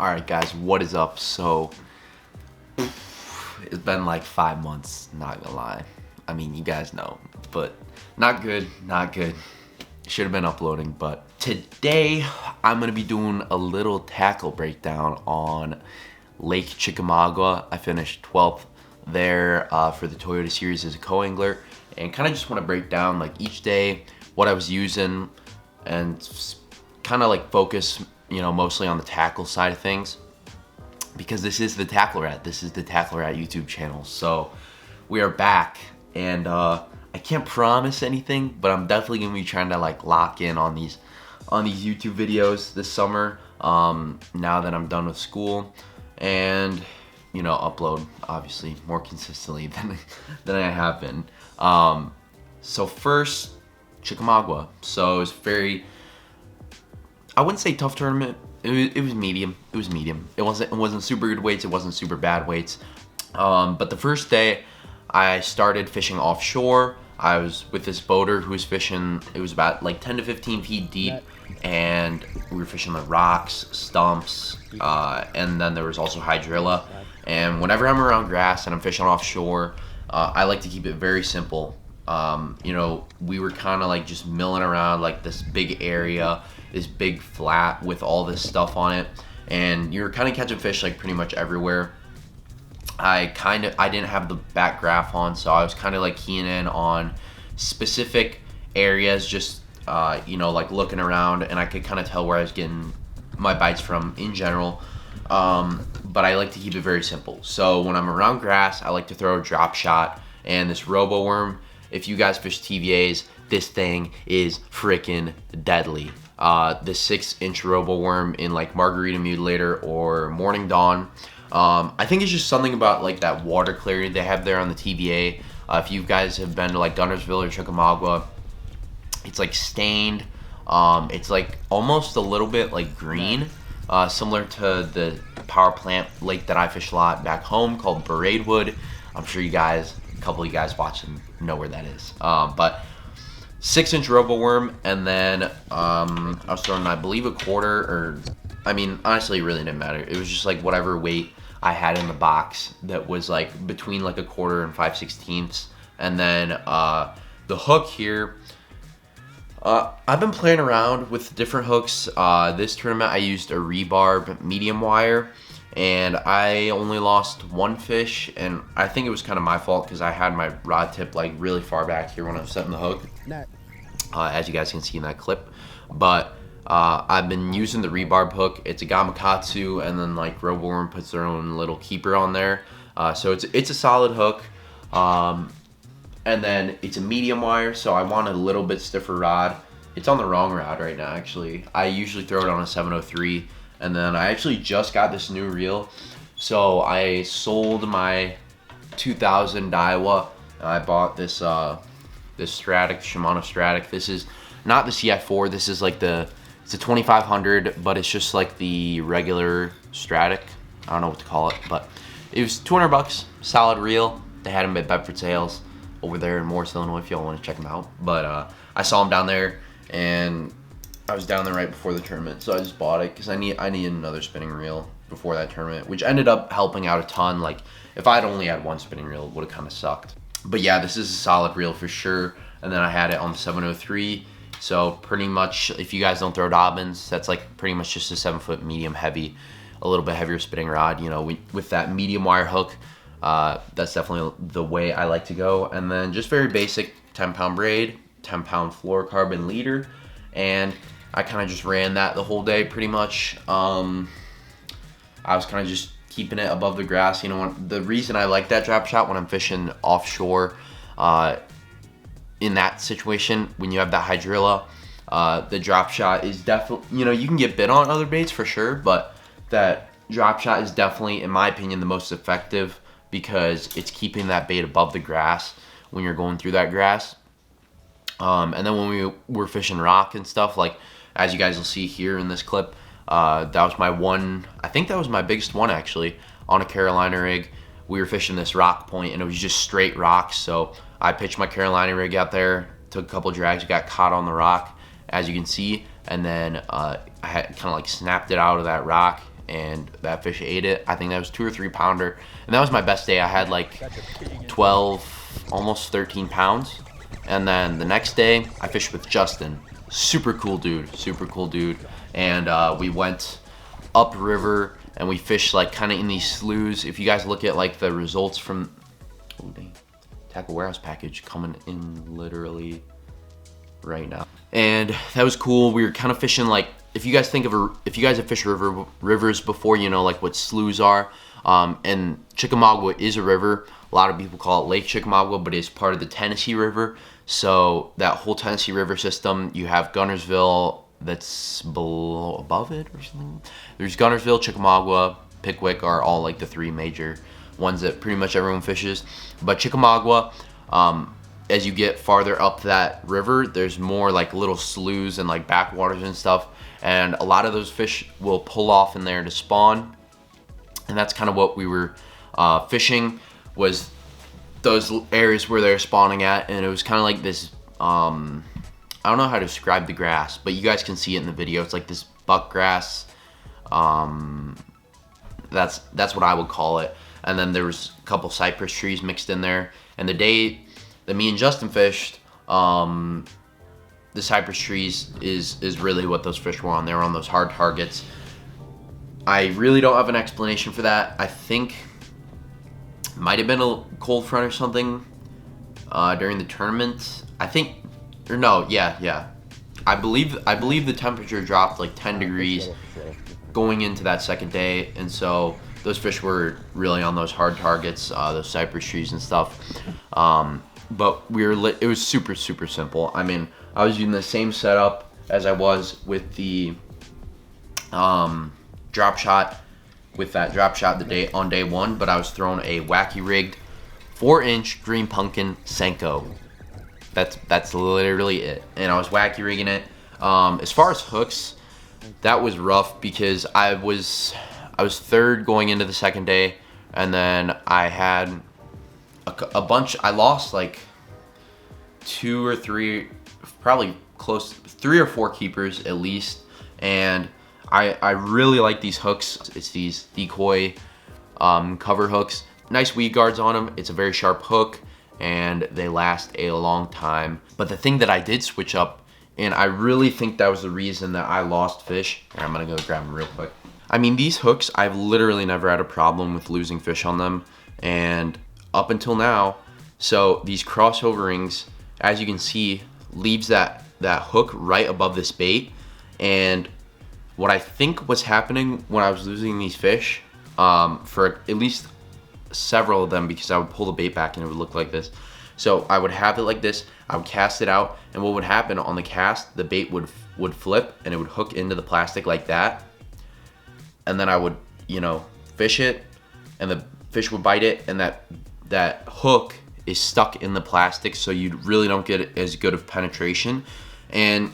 Alright guys, what is up? So, it's been like 5 months, not gonna lie. I mean, you guys know, but not good. Should have been uploading, but today I'm gonna be doing a little tackle breakdown on Lake Chickamagua. I finished 12th there for the Toyota Series as a co-angler, and kind of just want to break down like each day what I was using and kind of like focus, mostly on the tackle side of things, because this is the Tackle Rat. This is the Tackle Rat YouTube channel. So we are back, and I can't promise anything, but I'm definitely gonna be trying to like lock in on these YouTube videos this summer. Now that I'm done with school, and upload obviously more consistently than I have been. So first, Chickamagua. So it was very, I wouldn't say tough tournament. It was medium. It was medium. It wasn't super good weights. It wasn't super bad weights. But the first day, I started fishing offshore. I was with this boater who was fishing. It was about like 10 to 15 feet deep, and we were fishing the rocks, stumps, and then there was also hydrilla. And whenever I'm around grass and I'm fishing offshore, I like to keep it very simple. We were kind of like just milling around like this big area, this big flat with all this stuff on it, and you were kind of catching fish like pretty much everywhere. I didn't have the back graph on, so I was kind of like keying in on specific areas, just like looking around, and I could kind of tell where I was getting my bites from in general. But I like to keep it very simple. So when I'm around grass, I like to throw a drop shot and this robo worm. If you guys fish TVAs, this thing is freaking deadly. The 6-inch robo worm in like Margarita Mutilator or Morning Dawn. I think it's just something about like that water clarity they have there on the TVA. If you guys have been to like Guntersville or Chickamagua, it's like stained. It's like almost a little bit like green, similar to the power plant lake that I fish a lot back home called Braidwood. I'm sure you guys, a couple of you guys watching know where that is. But 6-inch robo worm, and then I was throwing, I believe, a quarter, or I mean, honestly, it really didn't matter. It was just like whatever weight I had in the box that was like between like a quarter and 5/16. And then the hook here, I've been playing around with different hooks. This tournament I used a rebarb medium wire, and I only lost one fish, and I think it was kind of my fault because I had my rod tip like really far back here when I was setting the hook, as you guys can see in that clip. But I've been using the rebarb hook. It's a Gamakatsu, and then like RoboWorm puts their own little keeper on there. So it's a solid hook. And then it's a medium wire, so I want a little bit stiffer rod. It's on the wrong rod right now, actually. I usually throw it on a 703, and then I actually just got this new reel. So I sold my 2000 Daiwa, and I bought this this Stratic, Shimano Stratic. This is not the CI4. This is like it's a 2500, but it's just like the regular Stratic. I don't know what to call it, but it was 200 bucks, solid reel. They had them at Bedford Sales over there in Morris, Illinois, if y'all want to check them out. But I saw them down there, and I was down there right before the tournament, so I just bought it because I needed another spinning reel before that tournament, which ended up helping out a ton. Like if I'd only had one spinning reel, it would have kind of sucked. But yeah, this is a solid reel for sure. And then I had it on the 703. So pretty much, if you guys don't throw Dobbins, that's like pretty much just a 7-foot medium heavy, a little bit heavier spinning rod. With that medium wire hook. That's definitely the way I like to go. And then just very basic 10-pound braid, 10-pound fluorocarbon leader, and I kind of just ran that the whole day pretty much. I was kind of just keeping it above the grass. The reason I like that drop shot when I'm fishing offshore, in that situation when you have that hydrilla, the drop shot is definitely, you can get bit on other baits for sure, but that drop shot is definitely, in my opinion, the most effective, because it's keeping that bait above the grass when you're going through that grass. And then when we were fishing rock and stuff, like as you guys will see here in this clip, that was my one, I think that was my biggest one actually, on a Carolina rig. We were fishing this rock point, and it was just straight rocks. So I pitched my Carolina rig out there, took a couple drags, got caught on the rock, as you can see, and then I had kind of like snapped it out of that rock, and that fish ate it. I think that was 2 or 3 pounder, and that was my best day. I had like 12, almost 13 pounds. And then the next day I fished with Justin. Super cool dude, and we went upriver and we fished like kind of in these sloughs. If you guys look at like the results from Tackle Warehouse package coming in literally right now, and that was cool. We were kind of fishing like, if you guys have fished rivers before, you know like what sloughs are. And Chickamagua is a river. A lot of people call it Lake Chickamagua, but it's part of the Tennessee River. So that whole Tennessee River system, you have Guntersville that's above it or something. There's Guntersville, Chickamagua, Pickwick are all like the 3 major ones that pretty much everyone fishes. But Chickamagua, as you get farther up that river, there's more like little sloughs and like backwaters and stuff. And a lot of those fish will pull off in there to spawn. And that's kind of what we were fishing, was those areas where they're spawning at. And it was kind of like this, I don't know how to describe the grass, but you guys can see it in the video. It's like this buck grass. That's what I would call it. And then there was a couple cypress trees mixed in there. And the day that me and Justin fished, the cypress trees is really what those fish were on. They were on those hard targets. I really don't have an explanation for that. I think it might have been a cold front or something during the tournament. I think, or no, yeah. I believe the temperature dropped like 10 degrees going into that second day, and so those fish were really on those hard targets, those cypress trees and stuff. But it was super simple. I mean, I was using the same setup as I was with the drop shot, on day 1, but I was throwing a wacky rigged 4-inch green pumpkin Senko. That's literally it, and I was wacky rigging it. As far as hooks, that was rough because I was 3rd going into the second day, and then I had a bunch. I lost like 2 or 3, probably close 3 or 4 keepers at least, and I really like these hooks. It's these decoy cover hooks. Nice weed guards on them. It's a very sharp hook, and they last a long time. But the thing that I did switch up, and I really think that was the reason that I lost fish. Here, I'm gonna go grab them real quick. I mean, these hooks, I've literally never had a problem with losing fish on them, and up until now. So these crossover rings, as you can see, leaves that hook right above this bait. And what I think was happening when I was losing these fish, for at least several of them, because I would pull the bait back and it would look like this. So I would have it like this, I would cast it out, and what would happen on the cast, the bait would flip and it would hook into the plastic like that. And then I would, fish it, and the fish would bite it, and that hook is stuck in the plastic, so you really don't get as good of penetration. And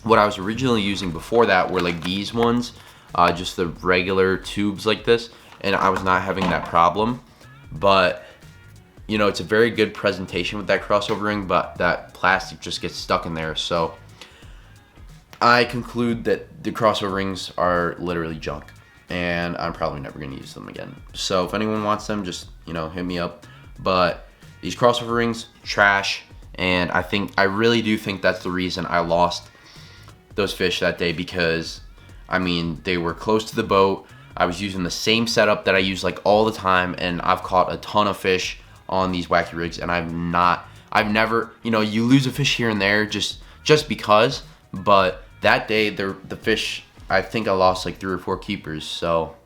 what I was originally using before that were like these ones, just the regular tubes like this, and I was not having that problem. But it's a very good presentation with that crossover ring, but that plastic just gets stuck in there. So I conclude that the crossover rings are literally junk, and I'm probably never gonna use them again. So if anyone wants them, just hit me up. But these crossover rings, trash, and I really do think that's the reason I lost those fish that day, because I mean, they were close to the boat. I was using the same setup that I use like all the time, and I've caught a ton of fish on these wacky rigs, and I've never, you lose a fish here and there just because, but that day the fish, I think I lost like 3 or 4 keepers. So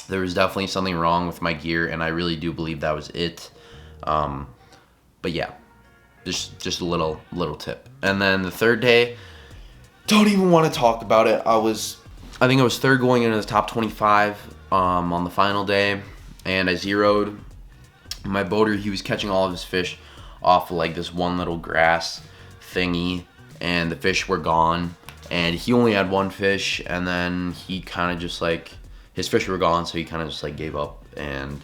there was definitely something wrong with my gear, and I really do believe that was it. But yeah, just a little tip. And then the third day, don't even want to talk about it. I think I was 3rd going into the top 25 on the final day, and I zeroed. My boater, he was catching all of his fish off of like this one little grass thingy, and the fish were gone, and he only had 1 fish, and then he kind of just like, his fish were gone, so he kind of just like gave up, and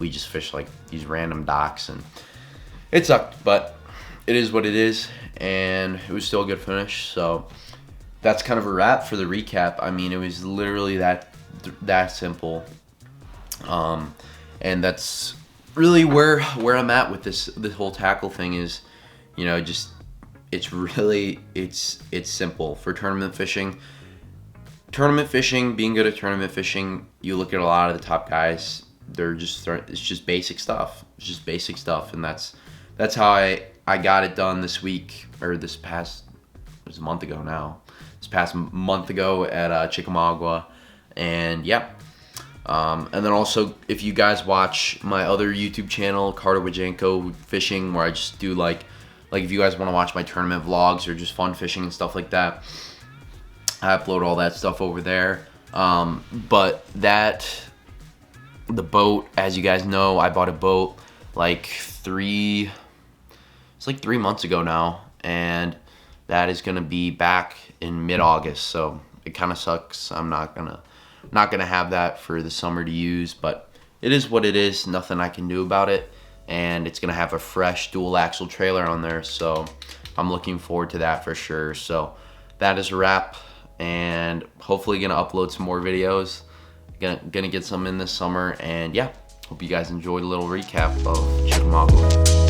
we just fished like these random docks, and it sucked, but it is what it is, and it was still a good finish. So that's kind of a wrap for the recap. I mean, it was literally that that simple. And that's really where I'm at with this whole tackle thing is, you know, just it's really it's simple for tournament fishing. Tournament fishing, being good at tournament fishing, you look at a lot of the top guys, it's just basic stuff. It's just basic stuff, and that's how I got it done this week, or it was a month ago now. This past month ago at Chickamagua, and yeah. And then also, if you guys watch my other YouTube channel, Carter Wajenko Fishing, where I just do like if you guys want to watch my tournament vlogs or just fun fishing and stuff like that, I upload all that stuff over there. But the boat, as you guys know, I bought a boat like 3 months ago now, and that is gonna be back in mid-August. So it kind of sucks. I'm not gonna have that for the summer to use, but it is what it is. Nothing I can do about it, and it's gonna have a fresh dual axle trailer on there, so I'm looking forward to that for sure. So that is a wrap, and hopefully gonna upload some more videos. Gonna get some in this summer, and yeah, hope you guys enjoyed a little recap of Chickamauga.